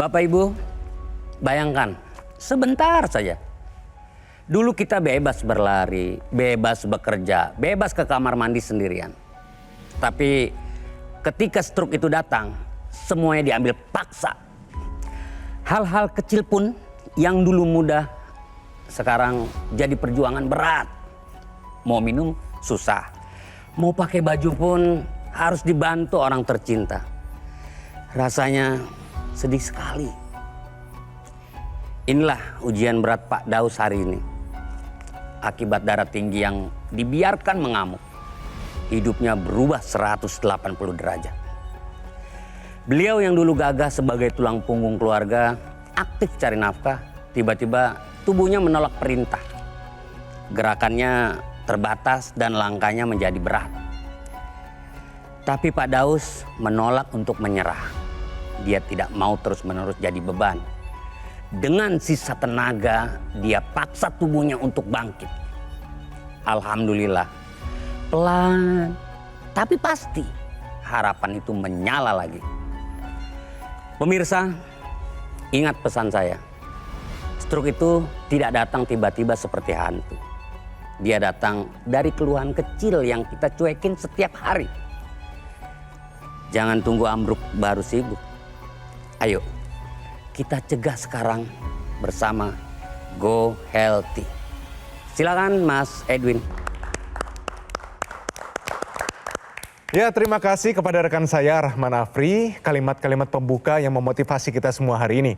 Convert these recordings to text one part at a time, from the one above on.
Bapak Ibu, bayangkan sebentar saja. Dulu kita bebas berlari, bebas bekerja, bebas ke kamar mandi sendirian. Tapi ketika stroke itu datang, semuanya diambil paksa. Hal-hal kecil pun yang dulu mudah, sekarang jadi perjuangan berat. Mau minum susah, mau pakai baju pun harus dibantu orang tercinta. Rasanya sedih sekali. Inilah ujian berat Pak Daus hari ini. Akibat darah tinggi yang dibiarkan mengamuk, hidupnya berubah 180 derajat. Beliau yang dulu gagah sebagai tulang punggung keluarga, aktif cari nafkah, tiba-tiba tubuhnya menolak perintah. Gerakannya terbatas dan langkahnya menjadi berat. Tapi Pak Daus menolak untuk menyerah. Dia tidak mau terus-menerus jadi beban. Dengan sisa tenaga, dia paksa tubuhnya untuk bangkit. Alhamdulillah, pelan tapi pasti harapan itu menyala lagi. Pemirsa, ingat pesan saya. Stroke itu tidak datang tiba-tiba seperti hantu. Dia datang dari keluhan kecil yang kita cuekin setiap hari. Jangan tunggu ambruk baru sibuk. Ayo, kita cegah sekarang bersama Go Healthy. Silakan Mas Edwin. Ya, terima kasih kepada rekan saya Rahman Afri, kalimat-kalimat pembuka yang memotivasi kita semua hari ini.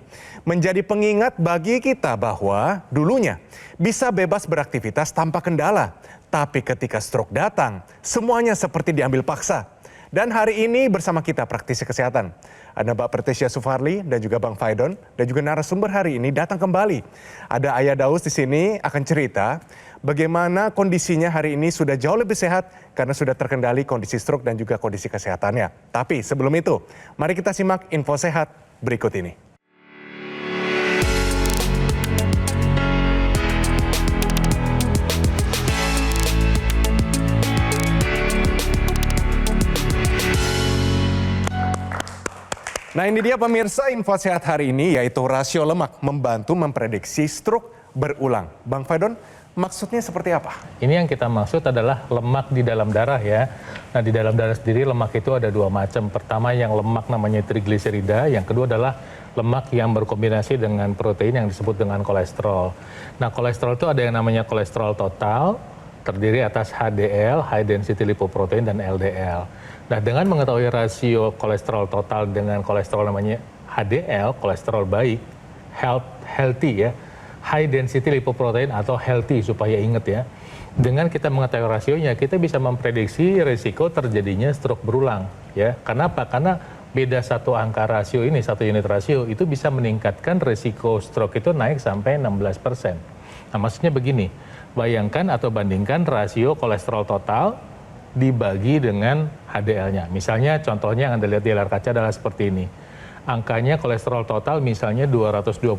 Menjadi pengingat bagi kita bahwa dulunya bisa bebas beraktivitas tanpa kendala. Tapi ketika stroke datang, semuanya seperti diambil paksa. Dan hari ini bersama kita praktisi kesehatan. Ada Mbak Pertesia Sufarli dan juga Bang Faidon. Dan juga narasumber hari ini datang kembali. Ada Ayah Daus di sini akan cerita bagaimana kondisinya hari ini sudah jauh lebih sehat karena sudah terkendali kondisi stroke dan juga kondisi kesehatannya. Tapi sebelum itu, mari kita simak info sehat berikut ini. Nah, ini dia pemirsa info sehat hari ini, yaitu rasio lemak membantu memprediksi stroke berulang. Bang Faidon, maksudnya seperti apa? Ini yang kita maksud adalah lemak di dalam darah ya. Nah, di dalam darah sendiri lemak itu ada dua macam. Pertama yang lemak namanya trigliserida, yang kedua adalah lemak yang berkombinasi dengan protein yang disebut dengan kolesterol. Nah, kolesterol itu ada yang namanya kolesterol total, terdiri atas HDL, high density lipoprotein, dan LDL. Nah, dengan mengetahui rasio kolesterol total dengan kolesterol namanya HDL, kolesterol baik, healthy ya, high density lipoprotein atau healthy supaya ingat ya. Dengan kita mengetahui rasionya, kita bisa memprediksi risiko terjadinya stroke berulang ya. Kenapa? Karena beda satu angka rasio ini, satu unit rasio itu bisa meningkatkan risiko stroke itu naik sampai 16%. Nah, maksudnya begini, bayangkan atau bandingkan rasio kolesterol total dibagi dengan HDL-nya. Misalnya contohnya yang Anda lihat di layar kaca adalah seperti ini. Angkanya kolesterol total misalnya 225.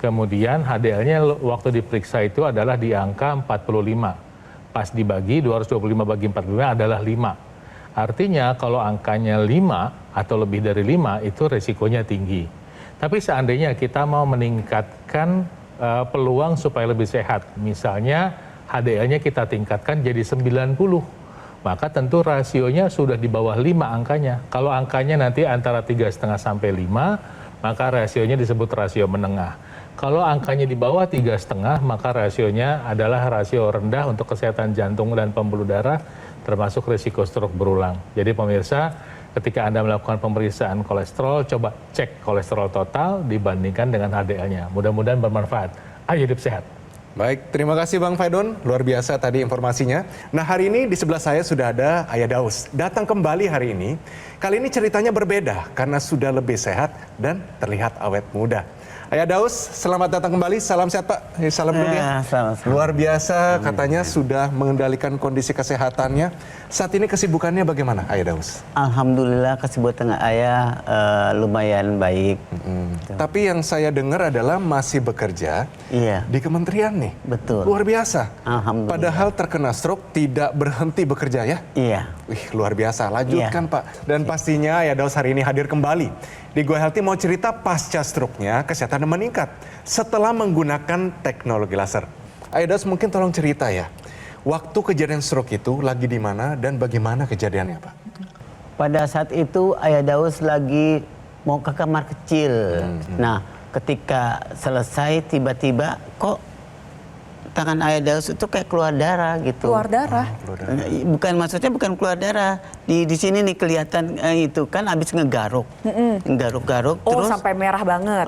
Kemudian HDL-nya waktu diperiksa itu adalah di angka 45. Pas dibagi 225 bagi 45 adalah 5. Artinya kalau angkanya 5 atau lebih dari 5 itu resikonya tinggi. Tapi seandainya kita mau meningkatkan peluang supaya lebih sehat, misalnya HDL-nya kita tingkatkan jadi 90, maka tentu rasionya sudah di bawah 5 angkanya. Kalau angkanya nanti antara 3,5 sampai 5, maka rasionya disebut rasio menengah. Kalau angkanya di bawah 3,5, maka rasionya adalah rasio rendah untuk kesehatan jantung dan pembuluh darah, termasuk risiko stroke berulang. Jadi pemirsa, ketika Anda melakukan pemeriksaan kolesterol, coba cek kolesterol total dibandingkan dengan HDL-nya. Mudah-mudahan bermanfaat. Ayo hidup sehat. Baik, terima kasih Bang Faidon. Luar biasa tadi informasinya. Nah, hari ini di sebelah saya sudah ada Ayah Daus. Datang kembali hari ini. Kali ini ceritanya berbeda karena sudah lebih sehat dan terlihat awet muda. Ayah Daus, selamat datang kembali. Salam sehat Pak. Salam dulu ya. Luar biasa katanya sudah mengendalikan kondisi kesehatannya. Saat ini kesibukannya bagaimana Ayah Daus? Alhamdulillah kesibukan Ayah lumayan baik. Tapi yang saya dengar adalah masih bekerja di kementerian nih. Betul. Luar biasa. Alhamdulillah. Padahal terkena stroke tidak berhenti bekerja ya? Iya. Wih, luar biasa. Lanjutkan Pak. Dan pastinya Ayah Daus hari ini hadir kembali Di Gua Healthy mau cerita pasca stroke-nya kesehatannya meningkat setelah menggunakan teknologi laser. Ayah Daus mungkin tolong cerita ya, waktu kejadian stroke itu lagi di mana dan bagaimana kejadiannya Pak? Pada saat itu Ayah Daus lagi mau ke kamar kecil. Nah, ketika selesai tiba-tiba kok tangan Ayah Daus itu kayak keluar darah gitu. Keluar darah. Bukan, maksudnya bukan keluar darah. Di sini nih kelihatan itu kan habis ngegaruk. Garuk-garuk Oh, terus sampai merah banget.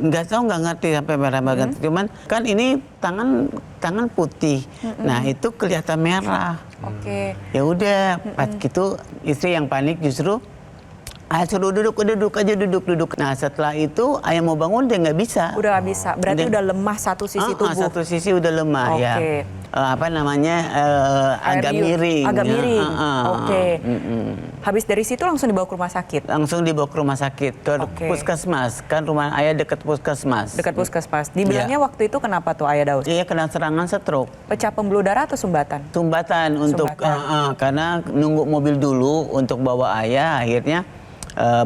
nggak tahu, nggak ngerti sampai merah banget. Cuman kan ini tangan putih. Nah, itu kelihatan merah. Oke. Ya udah, pas gitu istri yang panik justru ayah suruh duduk aja, duduk. Nah, setelah itu ayah mau bangun dia nggak bisa. Udah nggak bisa. Berarti udah lemah satu sisi tubuh. Satu sisi udah lemah ya. Oke. Apa namanya agak miring. Agak ya. miring. Oke. Habis dari situ langsung dibawa ke rumah sakit. Langsung dibawa ke rumah sakit ke puskesmas. Kan rumah ayah dekat puskesmas. Dekat puskesmas. Dibilangnya waktu itu kenapa tuh Ayah Daus? Iya, kena serangan stroke. Pecah pembuluh darah atau sumbatan? Sumbatan untuk karena nunggu mobil dulu untuk bawa ayah, akhirnya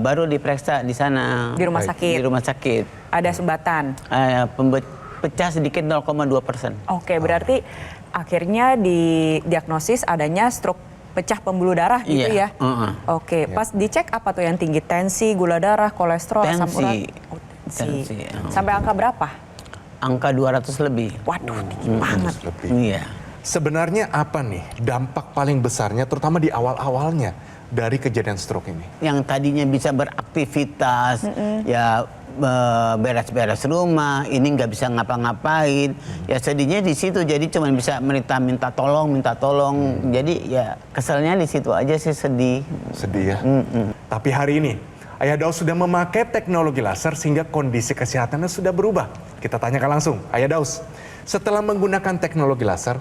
baru diperiksa di sana. Di rumah sakit? Di rumah sakit. Ada sumbatan? Pecah sedikit 0,2%. Oke, berarti akhirnya didiagnosis adanya stroke pecah pembuluh darah gitu Iya, ya? Oke, pas dicek apa tuh yang tinggi? Tensi, gula darah, kolesterol, asam urat? Tensi. Sampai angka berapa? Angka 200 lebih. Waduh, tinggi banget. Iya. Sebenarnya apa nih dampak paling besarnya terutama di awal-awalnya dari kejadian stroke ini? Yang tadinya bisa beraktivitas, ya beres-beres rumah, ini nggak bisa ngapa-ngapain. Ya sedihnya di situ, jadi cuma bisa minta tolong. Jadi ya keselnya di situ aja sih, sedih. Sedih ya. Tapi hari ini Ayah Daus sudah memakai teknologi laser sehingga kondisi kesehatannya sudah berubah. Kita tanyakan langsung, Ayah Daus, setelah menggunakan teknologi laser,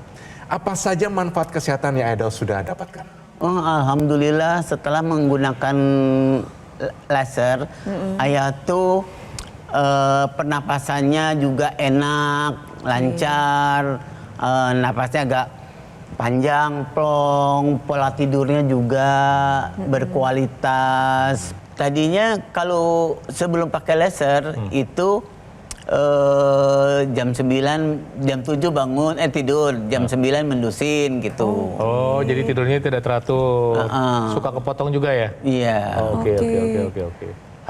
apa saja manfaat kesehatan yang Ayah Daus sudah dapatkan? Oh, alhamdulillah setelah menggunakan laser, ayah tuh pernapasannya juga enak, lancar, napasnya agak panjang, plong, pola tidurnya juga berkualitas. Tadinya kalau sebelum pakai laser itu jam 9, jam 7 bangun, tidur, jam 9 mendusin gitu. Oh, jadi tidurnya tidak teratur. Suka kepotong juga ya? Iya. Oke.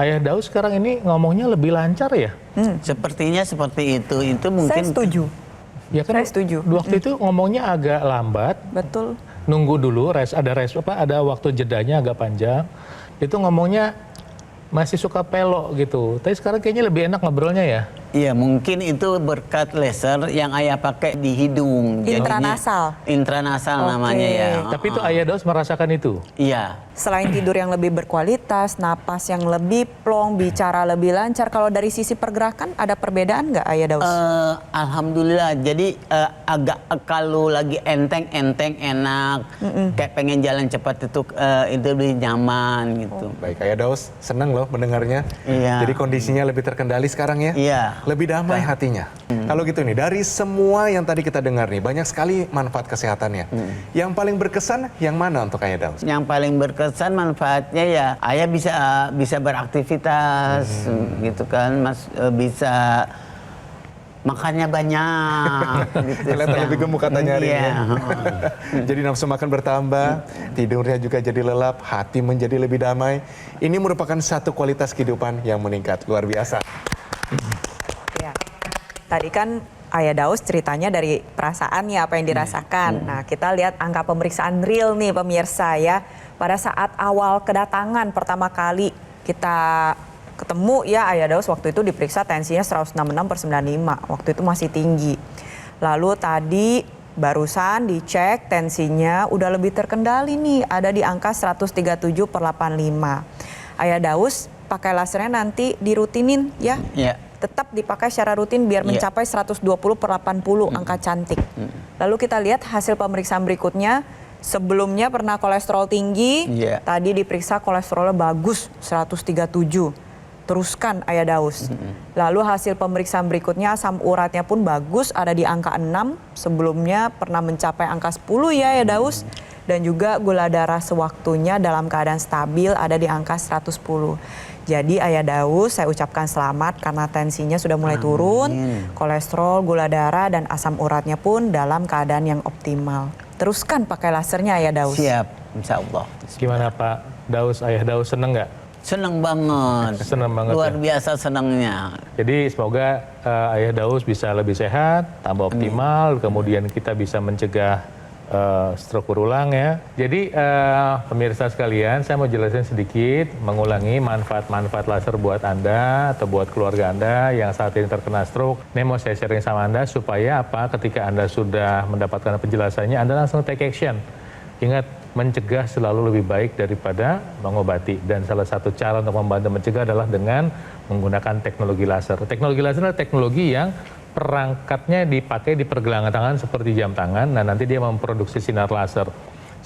Ayah Daus sekarang ini ngomongnya lebih lancar ya? Sepertinya seperti itu. Itu mungkin. Saya setuju. Ya kan? Saya setuju. Waktu itu ngomongnya agak lambat. Betul. Nunggu dulu, ada waktu jedanya agak panjang. Itu ngomongnya masih suka pelok gitu. Tapi sekarang kayaknya lebih enak ngobrolnya ya? Iya, mungkin itu berkat laser yang ayah pakai di hidung. Intranasal. Intranasal namanya ya. Tapi itu Ayah Daus merasakan itu? Iya. Selain tidur yang lebih berkualitas, napas yang lebih plong, bicara lebih lancar. Kalau dari sisi pergerakan ada perbedaan nggak Ayah Daus? Alhamdulillah. Jadi agak kalau lagi enteng enak, kayak pengen jalan cepat itu lebih nyaman gitu. Baik, Ayah Daus, senang loh mendengarnya. Iya. Jadi kondisinya lebih terkendali sekarang ya? Iya. Lebih damai hatinya. Kalau gitu nih, dari semua yang tadi kita dengar nih, banyak sekali manfaat kesehatannya. Yang paling berkesan yang mana untuk Ayah Daus? Yang paling berkesan manfaatnya ya ayah bisa beraktivitas gitu kan, bisa makannya banyak gitu. Kelihatan lebih gemuk katanya hari ini. Iya. Jadi nafsu makan bertambah, tidurnya juga jadi lelap, hati menjadi lebih damai. Ini merupakan satu kualitas kehidupan yang meningkat, luar biasa. Ya. Tadi kan Ayah Daus ceritanya dari perasaannya apa yang dirasakan. Nah, kita lihat angka pemeriksaan real nih pemirsa ya. Pada saat awal kedatangan pertama kali kita ketemu ya Ayah Daus waktu itu diperiksa tensinya 166/95. Waktu itu masih tinggi. Lalu tadi barusan dicek tensinya udah lebih terkendali nih, ada di angka 137/85. Ayah Daus pakai lasernya nanti dirutinin ya. Iya. Tetap dipakai secara rutin biar mencapai 120/80 angka cantik. Lalu kita lihat hasil pemeriksaan berikutnya. Sebelumnya pernah kolesterol tinggi, tadi diperiksa kolesterolnya bagus 137. Teruskan Ayah Daus. Lalu hasil pemeriksaan berikutnya asam uratnya pun bagus, ada di angka 6. Sebelumnya pernah mencapai angka 10 ya Ayah Daus. Dan juga gula darah sewaktunya dalam keadaan stabil ada di angka 110. Jadi Ayah Daus, saya ucapkan selamat karena tensinya sudah mulai turun, kolesterol, gula darah, dan asam uratnya pun dalam keadaan yang optimal. Teruskan pakai lasernya Ayah Daus. Siap, insya Allah. Gimana Pak Daus, Ayah Daus seneng nggak? Senang banget. Senang banget Luar ya? biasa senangnya. Jadi semoga Ayah Daus bisa lebih sehat, tambah optimal, kemudian kita bisa mencegah stroke berulang ya. Jadi pemirsa sekalian, saya mau jelasin sedikit, mengulangi manfaat-manfaat laser buat Anda atau buat keluarga Anda yang saat ini terkena stroke. Ini mau saya sharing sama Anda supaya apa? Ketika Anda sudah mendapatkan penjelasannya, Anda langsung take action. Ingat, mencegah selalu lebih baik daripada mengobati. Dan salah satu cara untuk membantu mencegah adalah dengan menggunakan teknologi laser. Teknologi laser adalah teknologi yang perangkatnya dipakai di pergelangan tangan seperti jam tangan. Nah, nanti dia memproduksi sinar laser.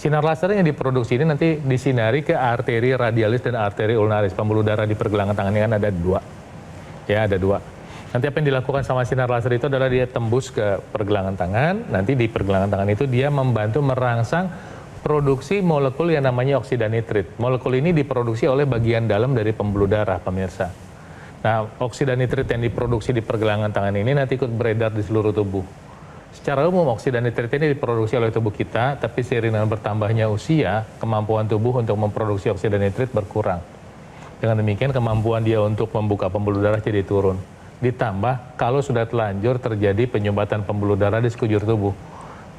Sinar laser yang diproduksi ini nanti disinari ke arteri radialis dan arteri ulnaris. Pembuluh darah di pergelangan tangan ini kan ada 2. Ya, ada 2. Nanti apa yang dilakukan sama sinar laser itu adalah dia tembus ke pergelangan tangan. Nanti di pergelangan tangan itu dia membantu merangsang produksi molekul yang namanya oksida nitrit. Molekul ini diproduksi oleh bagian dalam dari pembuluh darah, pemirsa. Nah, oksida nitrit yang diproduksi di pergelangan tangan ini nanti ikut beredar di seluruh tubuh. Secara umum, oksida nitrit ini diproduksi oleh tubuh kita, tapi seiring dengan bertambahnya usia, kemampuan tubuh untuk memproduksi oksida nitrit berkurang. Dengan demikian, kemampuan dia untuk membuka pembuluh darah jadi turun. Ditambah, kalau sudah telanjur terjadi penyumbatan pembuluh darah di sekujur tubuh.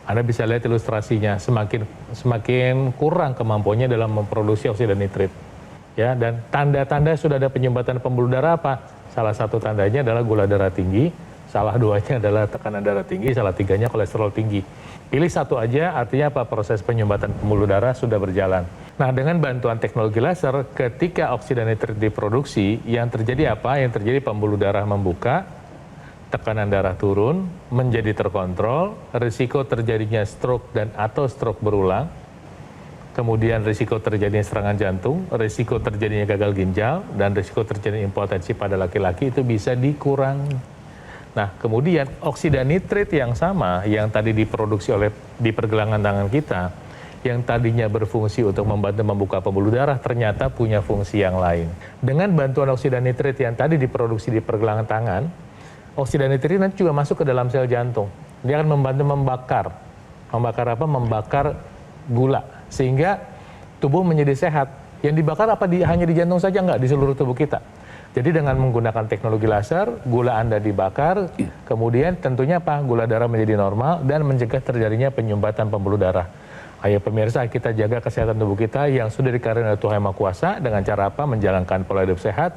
Anda bisa lihat ilustrasinya, semakin kurang kemampuannya dalam memproduksi oksida nitrit. Ya, dan tanda-tanda sudah ada penyumbatan pembuluh darah apa? Salah satu tandanya adalah gula darah tinggi, salah duanya adalah tekanan darah tinggi, salah tiganya kolesterol tinggi. Pilih satu aja, artinya apa? Proses penyumbatan pembuluh darah sudah berjalan. Nah, dengan bantuan teknologi laser, ketika oksida nitrit diproduksi, yang terjadi apa? Yang terjadi pembuluh darah membuka, tekanan darah turun, menjadi terkontrol, risiko terjadinya stroke dan atau stroke berulang, kemudian risiko terjadinya serangan jantung, risiko terjadinya gagal ginjal, dan risiko terjadinya impotensi pada laki-laki itu bisa dikurangi. Nah, kemudian oksida nitrit yang sama yang tadi diproduksi di pergelangan tangan kita, yang tadinya berfungsi untuk membantu membuka pembuluh darah, ternyata punya fungsi yang lain. Dengan bantuan oksida nitrit yang tadi diproduksi di pergelangan tangan, oksida nitrit nanti juga masuk ke dalam sel jantung. Dia akan membantu membakar. Membakar apa? Membakar gula. Sehingga tubuh menjadi sehat. Yang dibakar apa? Hanya di jantung saja? Enggak, di seluruh tubuh kita. Jadi dengan menggunakan teknologi laser, gula Anda dibakar, kemudian tentunya apa? Gula darah menjadi normal dan mencegah terjadinya penyumbatan pembuluh darah. Ayo pemirsa, kita jaga kesehatan tubuh kita yang sudah dikaruniai oleh Tuhan Yang Maha Kuasa dengan cara apa? Menjalankan pola hidup sehat,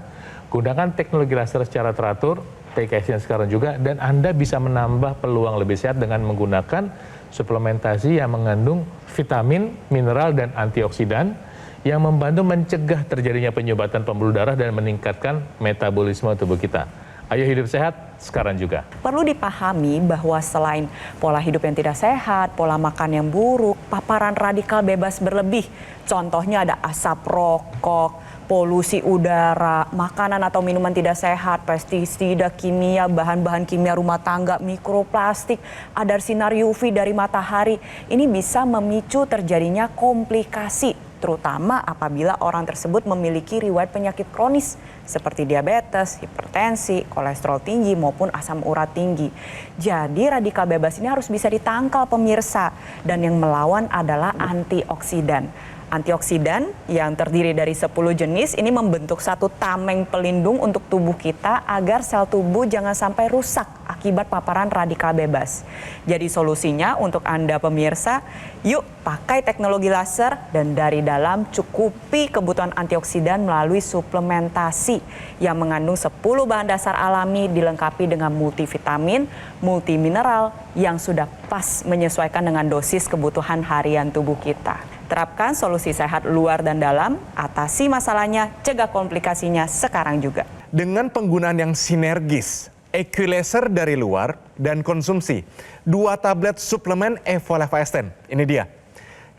gunakan teknologi laser secara teratur, take action sekarang juga, dan Anda bisa menambah peluang lebih sehat dengan menggunakan suplementasi yang mengandung vitamin, mineral, dan antioksidan yang membantu mencegah terjadinya penyumbatan pembuluh darah dan meningkatkan metabolisme tubuh kita. Ayo hidup sehat sekarang juga. Perlu dipahami bahwa selain pola hidup yang tidak sehat, pola makan yang buruk, paparan radikal bebas berlebih. Contohnya ada asap rokok, polusi udara, makanan atau minuman tidak sehat, pestisida, kimia, bahan-bahan kimia rumah tangga, mikroplastik, ada sinar UV dari matahari. Ini bisa memicu terjadinya komplikasi, terutama apabila orang tersebut memiliki riwayat penyakit kronis seperti diabetes, hipertensi, kolesterol tinggi maupun asam urat tinggi. Jadi radikal bebas ini harus bisa ditangkal pemirsa, dan yang melawan adalah antioksidan. Antioksidan yang terdiri dari 10 jenis ini membentuk satu tameng pelindung untuk tubuh kita agar sel tubuh jangan sampai rusak akibat paparan radikal bebas. Jadi solusinya untuk Anda pemirsa, yuk pakai teknologi laser dan dari dalam cukupi kebutuhan antioksidan melalui suplementasi yang mengandung 10 bahan dasar alami dilengkapi dengan multivitamin, multimineral yang sudah pas menyesuaikan dengan dosis kebutuhan harian tubuh kita. Terapkan solusi sehat luar dan dalam, atasi masalahnya, cegah komplikasinya sekarang juga. Dengan penggunaan yang sinergis, Equilaser dari luar dan konsumsi 2 tablet suplemen Evolive Ascend. Ini dia.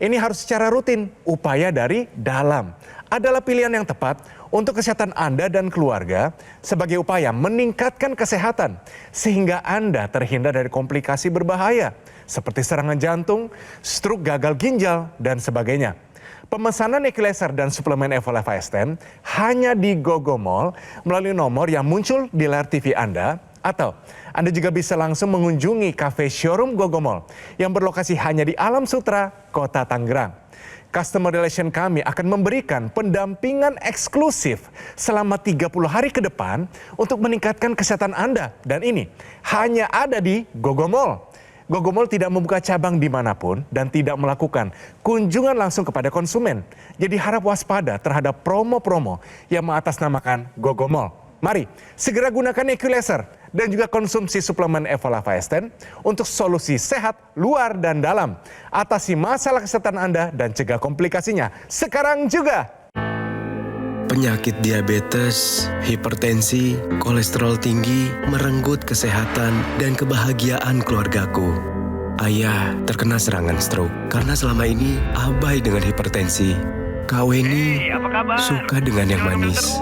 Ini harus secara rutin, upaya dari dalam. Adalah pilihan yang tepat untuk kesehatan Anda dan keluarga sebagai upaya meningkatkan kesehatan sehingga Anda terhindar dari komplikasi berbahaya seperti serangan jantung, stroke, gagal ginjal, dan sebagainya. Pemesanan equalizer dan suplemen Evolve Ascend hanya di Gogomall melalui nomor yang muncul di layar TV Anda, atau Anda juga bisa langsung mengunjungi kafe showroom Gogomall yang berlokasi hanya di Alam Sutra, Kota Tangerang. Customer Relation kami akan memberikan pendampingan eksklusif selama 30 hari ke depan untuk meningkatkan kesehatan Anda. Dan ini hanya ada di Gogomall. Gogomall tidak membuka cabang dimanapun dan tidak melakukan kunjungan langsung kepada konsumen. Jadi harap waspada terhadap promo-promo yang mengatasnamakan Gogomall. Mari segera gunakan equalizer dan juga konsumsi suplemen Evolve Ascend untuk solusi sehat luar dan dalam. Atasi masalah kesehatan Anda dan cegah komplikasinya sekarang juga. Penyakit diabetes, hipertensi, kolesterol tinggi merenggut kesehatan dan kebahagiaan keluargaku. Ayah terkena serangan stroke karena selama ini abai dengan hipertensi. Kak Weni suka dengan yang manis.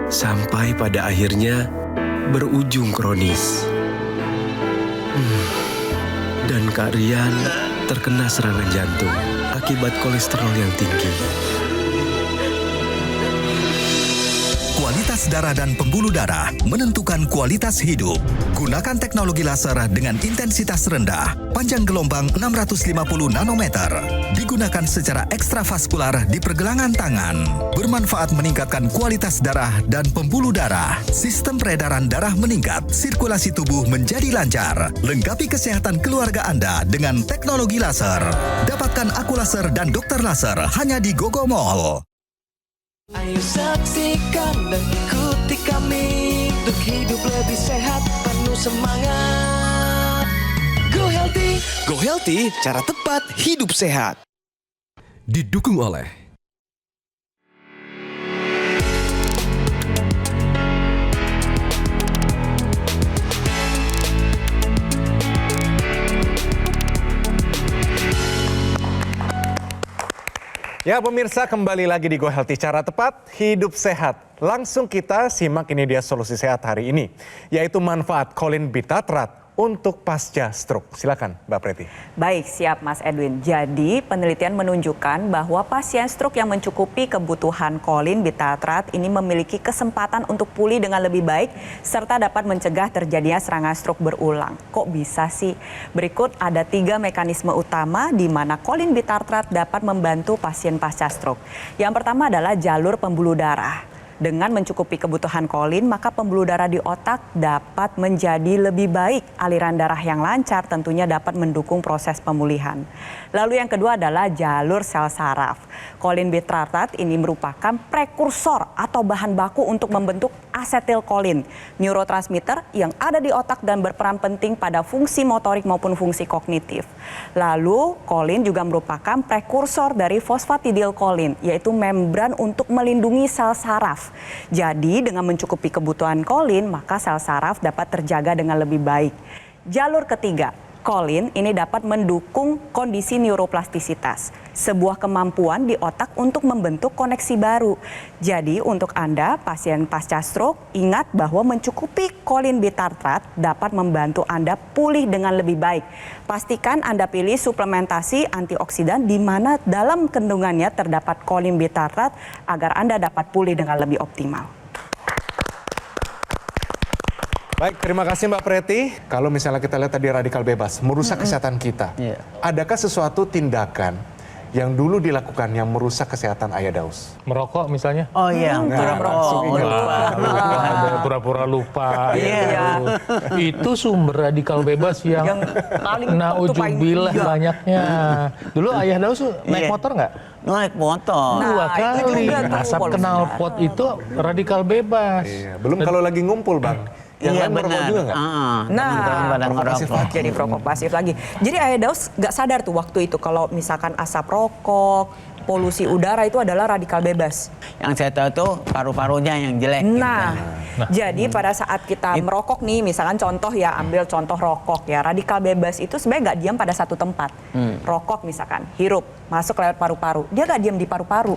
Sampai pada akhirnya berujung kronis. Dan Kak Rian terkena serangan jantung akibat kolesterol yang tinggi. Kualitas darah dan pembuluh darah menentukan kualitas hidup. Gunakan teknologi laser dengan intensitas rendah, panjang gelombang 650 nanometer. Digunakan secara ekstravaskular di pergelangan tangan. Bermanfaat meningkatkan kualitas darah dan pembuluh darah. Sistem peredaran darah meningkat, sirkulasi tubuh menjadi lancar. Lengkapi kesehatan keluarga Anda dengan teknologi laser. Dapatkan Aku Laser dan Dokter Laser hanya di Gogomall. Ayo saksikan dan ikuti kami untuk hidup lebih sehat, penuh semangat. Go Healthy, cara tepat hidup sehat. Didukung oleh Ya pemirsa, kembali lagi di Go Healthy, cara tepat hidup sehat. Langsung kita simak ini dia solusi sehat hari ini, yaitu manfaat kolin bitatrat untuk pasca stroke. Silakan Mbak Preti. Baik, siap Mas Edwin. Jadi penelitian menunjukkan bahwa pasien stroke yang mencukupi kebutuhan kolin bitatrat ini memiliki kesempatan untuk pulih dengan lebih baik serta dapat mencegah terjadinya serangan stroke berulang. Kok bisa sih? Berikut ada 3 mekanisme utama di mana kolin bitatrat dapat membantu pasien pasca stroke. Yang pertama adalah jalur pembuluh darah. Dengan mencukupi kebutuhan kolin, maka pembuluh darah di otak dapat menjadi lebih baik. Aliran darah yang lancar tentunya dapat mendukung proses pemulihan. Lalu yang kedua adalah jalur sel saraf. Kolin bitatrat ini merupakan prekursor atau bahan baku untuk membentuk asetilkolin, neurotransmitter yang ada di otak dan berperan penting pada fungsi motorik maupun fungsi kognitif. Lalu kolin juga merupakan prekursor dari fosfatidilkolin, yaitu membran untuk melindungi sel saraf. Jadi dengan mencukupi kebutuhan kolin, maka sel saraf dapat terjaga dengan lebih baik. Jalur ketiga, kolin ini dapat mendukung kondisi neuroplastisitas, sebuah kemampuan di otak untuk membentuk koneksi baru. Jadi untuk Anda, pasien pasca stroke, ingat bahwa mencukupi kolin bitatrat dapat membantu Anda pulih dengan lebih baik. Pastikan Anda pilih suplementasi antioksidan di mana dalam kandungannya terdapat kolin bitatrat agar Anda dapat pulih dengan lebih optimal. Baik, terima kasih Mbak Preti. Kalau misalnya kita lihat tadi radikal bebas, merusak kesehatan kita. Iya. Adakah sesuatu tindakan yang dulu dilakukan yang merusak kesehatan Ayah Daus? Merokok misalnya. Oh iya, Pura-pura lupa. Iya. Itu sumber radikal bebas yang paling naujubillah banyaknya. Dulu Ayah Daus naik Iya. motor nggak? naik motor. Dua itu kali. juga tuh Asap polusi. knalpot itu radikal bebas. Iya, belum kalau lagi ngumpul Bang. Yang Iya lain merokok benar. juga nggak? Nah, pada provokasi ngerokok. jadi perokok pasif lagi. Jadi Ayah Daus nggak sadar tuh waktu itu kalau misalkan asap rokok, polusi udara itu adalah radikal bebas. Yang saya tahu tuh paru-parunya yang jelek. Nah, jadi pada saat kita merokok nih, misalkan contoh ya, ambil contoh rokok ya, radikal bebas itu sebenarnya nggak diam pada satu tempat. Rokok misalkan, hirup, masuk lewat paru-paru. Dia nggak diam di paru-paru.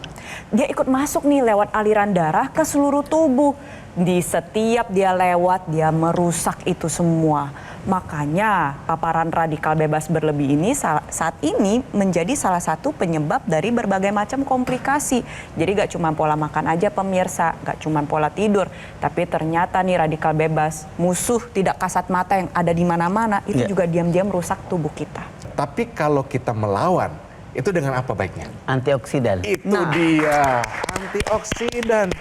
Dia ikut masuk nih lewat aliran darah ke seluruh tubuh. Di setiap dia lewat, dia merusak itu semua. Makanya paparan radikal bebas berlebih ini saat ini menjadi salah satu penyebab dari berbagai macam komplikasi. Jadi gak cuma pola makan aja pemirsa, gak cuma pola tidur, tapi ternyata nih radikal bebas, musuh tidak kasat mata yang ada di mana-mana, itu juga diam-diam merusak tubuh kita. Tapi kalau kita melawan, itu dengan apa baiknya? Antioksidan. Itu dia, antioksidan.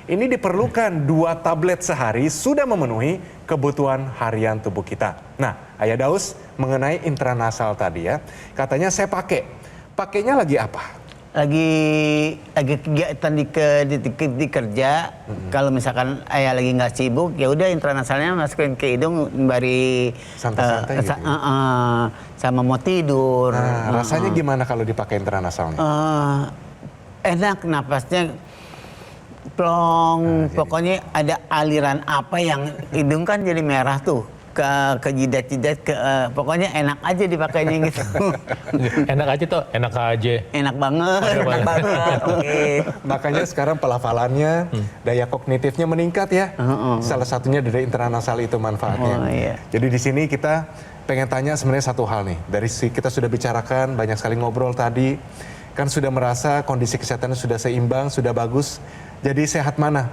Ini diperlukan 2 tablet sehari sudah memenuhi kebutuhan harian tubuh kita. Nah, Ayah Daus mengenai intranasal tadi ya, katanya saya pakai. Pakainya lagi apa? Lagi kegiatan di kerja. Kalau misalkan ayah lagi nggak sibuk, ya udah intranasalnya masukin ke hidung bari Santai-santai gitu ya? sama mau tidur. Nah, rasanya gimana kalau dipakai intranasalnya? Enak napasnya plong, pokoknya ada aliran apa yang hidung kan jadi merah tuh ke jidat-jidat, pokoknya enak aja dipakainya gitu. Enak aja tuh, enak aja. Enak banget. Enak banget, oke. Makanya sekarang pelafalannya, daya kognitifnya meningkat ya. Salah satunya dari intranasal itu manfaatnya. Oh, iya. Jadi di sini kita pengen tanya sebenarnya satu hal nih. Dari kita sudah bicarakan, banyak sekali ngobrol tadi. Kan sudah merasa kondisi kesehatannya sudah seimbang, sudah bagus. Jadi sehat mana?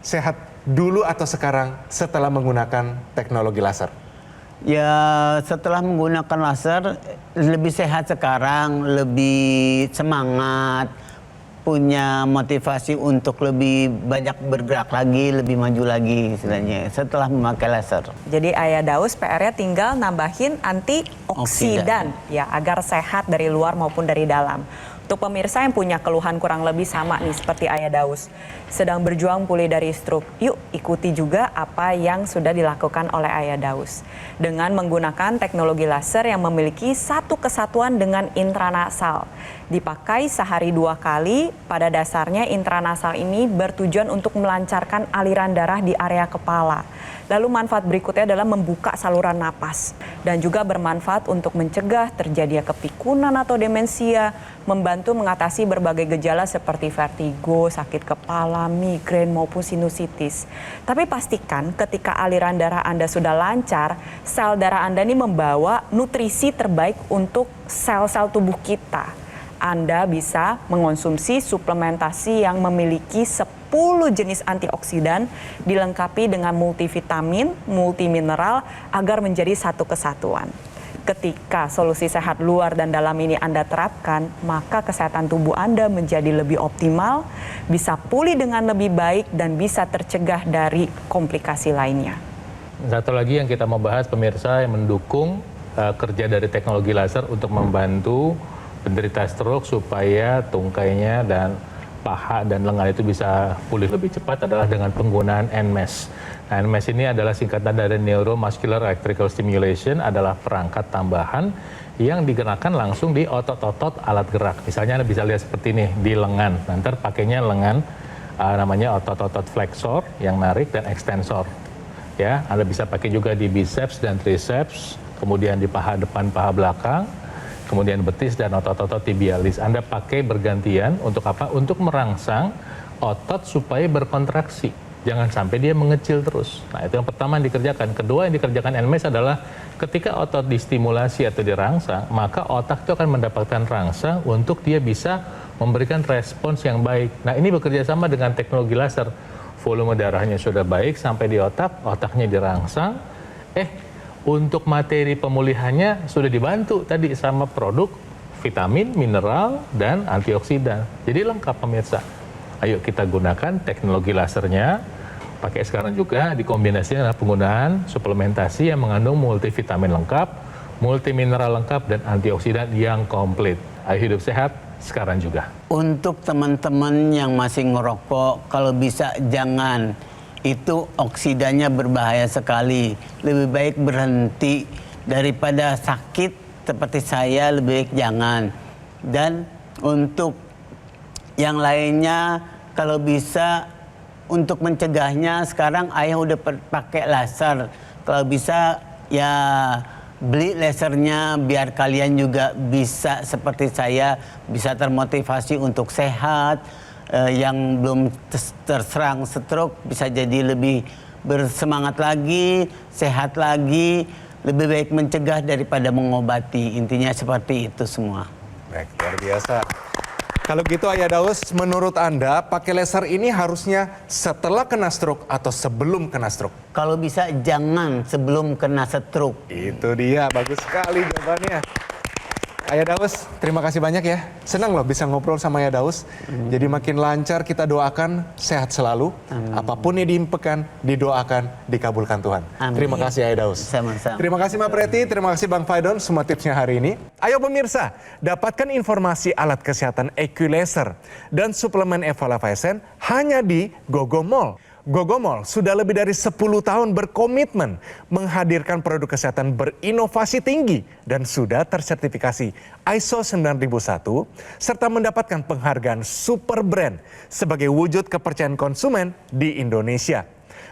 Sehat dulu atau sekarang setelah menggunakan teknologi laser? Ya setelah menggunakan laser lebih sehat sekarang, lebih semangat, punya motivasi untuk lebih banyak bergerak lagi, lebih maju lagi istilahnya setelah memakai laser. Jadi Ayah Daus PR-nya tinggal nambahin antioksidan ya agar sehat dari luar maupun dari dalam. Untuk pemirsa yang punya keluhan kurang lebih sama nih seperti Ayah Daus, sedang berjuang pulih dari stroke, yuk ikuti juga apa yang sudah dilakukan oleh Ayah Daus. Dengan menggunakan teknologi laser yang memiliki satu kesatuan dengan intranasal. Dipakai sehari 2 kali, pada dasarnya intranasal ini bertujuan untuk melancarkan aliran darah di area kepala. Lalu manfaat berikutnya adalah membuka saluran napas dan juga bermanfaat untuk mencegah terjadinya kepikunan atau demensia, membantu mengatasi berbagai gejala seperti vertigo, sakit kepala, migrain maupun sinusitis. Tapi pastikan ketika aliran darah Anda sudah lancar, sel darah Anda ini membawa nutrisi terbaik untuk sel-sel tubuh kita. Anda bisa mengonsumsi suplementasi yang memiliki 10 jenis antioksidan dilengkapi dengan multivitamin, multimineral agar menjadi satu kesatuan. Ketika solusi sehat luar dan dalam ini Anda terapkan, maka kesehatan tubuh Anda menjadi lebih optimal, bisa pulih dengan lebih baik dan bisa tercegah dari komplikasi lainnya. Satu lagi yang kita mau bahas pemirsa yang mendukung kerja dari teknologi laser untuk membantu penderita stroke supaya tungkainya dan paha dan lengan itu bisa pulih lebih cepat adalah dengan penggunaan NMES. Nah, NMES ini adalah singkatan dari Neuromuscular Electrical Stimulation, adalah perangkat tambahan yang digunakan langsung di otot-otot alat gerak. Misalnya Anda bisa lihat seperti ini di lengan. Nanti pakainya lengan namanya otot-otot flexor yang narik dan ekstensor. Ya, Anda bisa pakai juga di biceps dan triceps, kemudian di paha depan, paha belakang, kemudian betis dan otot-otot tibialis. Anda pakai bergantian untuk apa? Untuk merangsang otot supaya berkontraksi. Jangan sampai dia mengecil terus. Nah, itu yang pertama yang dikerjakan. Kedua yang dikerjakan NMES adalah ketika otot distimulasi atau dirangsang, maka otak itu akan mendapatkan rangsang untuk dia bisa memberikan respons yang baik. Nah, ini bekerja sama dengan teknologi laser. Volume darahnya sudah baik sampai di otak, otaknya dirangsang. Untuk materi pemulihannya sudah dibantu tadi sama produk vitamin, mineral, dan antioksidan. Jadi lengkap pemirsa. Ayo kita gunakan teknologi lasernya. Pakai sekarang juga dikombinasikan dengan penggunaan suplementasi yang mengandung multivitamin lengkap, multimineral lengkap, dan antioksidan yang komplit. Ayo hidup sehat sekarang juga. Untuk teman-teman yang masih ngerokok, kalau bisa jangan. Itu oksidannya berbahaya sekali. Lebih baik berhenti daripada sakit seperti saya, lebih baik jangan. Dan untuk yang lainnya, kalau bisa untuk mencegahnya sekarang ayah udah pakai laser. Kalau bisa ya beli lasernya biar kalian juga bisa seperti saya, bisa termotivasi untuk sehat. yang belum terserang stroke bisa jadi lebih bersemangat lagi, sehat lagi, lebih baik mencegah daripada mengobati. Intinya seperti itu semua. Baik, luar biasa. Kalau gitu Ayah Daus, menurut Anda pakai laser ini harusnya setelah kena stroke atau sebelum kena stroke? Kalau bisa jangan sebelum kena stroke. Itu dia, bagus sekali jawabannya. Ayah Daus, terima kasih banyak ya. Senang loh bisa ngobrol sama Ayah Daus. Jadi makin lancar, kita doakan sehat selalu. Apapun yang diimpikan, didoakan, dikabulkan Tuhan. Amin. Terima kasih Ayah Daus. Sama-sama. Terima kasih Mbak Preti, terima kasih Bang Faidon semua tipsnya hari ini. Ayo pemirsa, dapatkan informasi alat kesehatan EQ Laser dan suplemen Evolive Ascend hanya di Gogo Mall. Gogo Mall sudah lebih dari 10 tahun berkomitmen menghadirkan produk kesehatan berinovasi tinggi dan sudah tersertifikasi ISO 9001 serta mendapatkan penghargaan Super Brand sebagai wujud kepercayaan konsumen di Indonesia.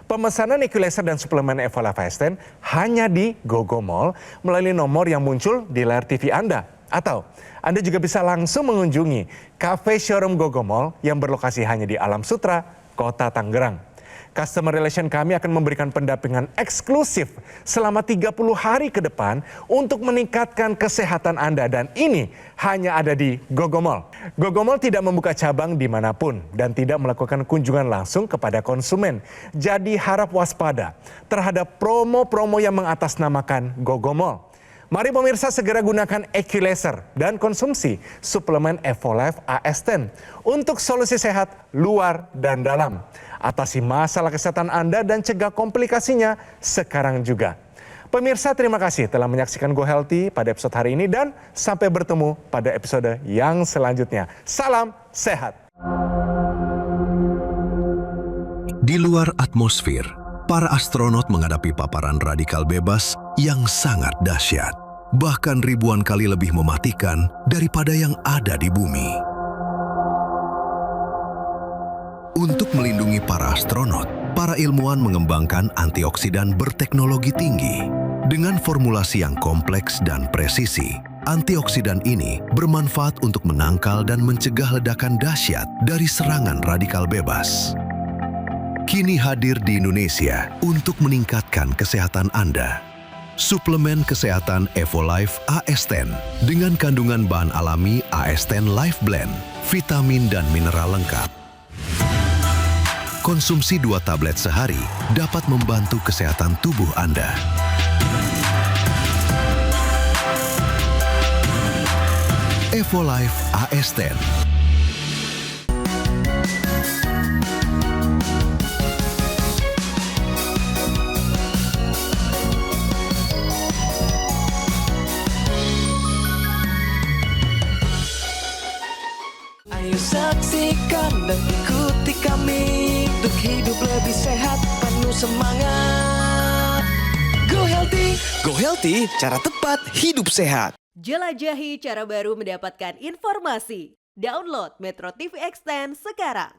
Pemesanan EQ Laser dan suplemen Evolive Ascend hanya di Gogo Mall melalui nomor yang muncul di layar TV Anda. Atau Anda juga bisa langsung mengunjungi Cafe Showroom Gogo Mall yang berlokasi hanya di Alam Sutra, Kota Tangerang. Customer Relation kami akan memberikan pendampingan eksklusif selama 30 hari ke depan untuk meningkatkan kesehatan Anda. Dan ini hanya ada di Gogo Mall. Gogo Mall tidak membuka cabang dimanapun dan tidak melakukan kunjungan langsung kepada konsumen. Jadi harap waspada terhadap promo-promo yang mengatasnamakan Gogo Mall. Mari pemirsa segera gunakan EQ Laser dan konsumsi suplemen Evolive AS10 untuk solusi sehat luar dan dalam. Atasi masalah kesehatan Anda dan cegah komplikasinya sekarang juga. Pemirsa, terima kasih telah menyaksikan Go Healthy pada episode hari ini dan sampai bertemu pada episode yang selanjutnya. Salam sehat. Di luar atmosfer, para astronot menghadapi paparan radikal bebas yang sangat dahsyat, bahkan ribuan kali lebih mematikan daripada yang ada di bumi. Untuk melindungi para astronot, para ilmuwan mengembangkan antioksidan berteknologi tinggi. Dengan formulasi yang kompleks dan presisi, antioksidan ini bermanfaat untuk menangkal dan mencegah ledakan dahsyat dari serangan radikal bebas. Kini hadir di Indonesia untuk meningkatkan kesehatan Anda. Suplemen kesehatan Evolive AS10 dengan kandungan bahan alami AS10 Life Blend, vitamin dan mineral lengkap. Konsumsi 2 tablet sehari dapat membantu kesehatan tubuh Anda. Evolive AS10. Ayo saksikan dan ikuti kami untuk hidup lebih sehat, penuh semangat. Go Healthy, cara tepat hidup sehat. Jelajahi cara baru mendapatkan informasi. Download Metro TV Extend sekarang.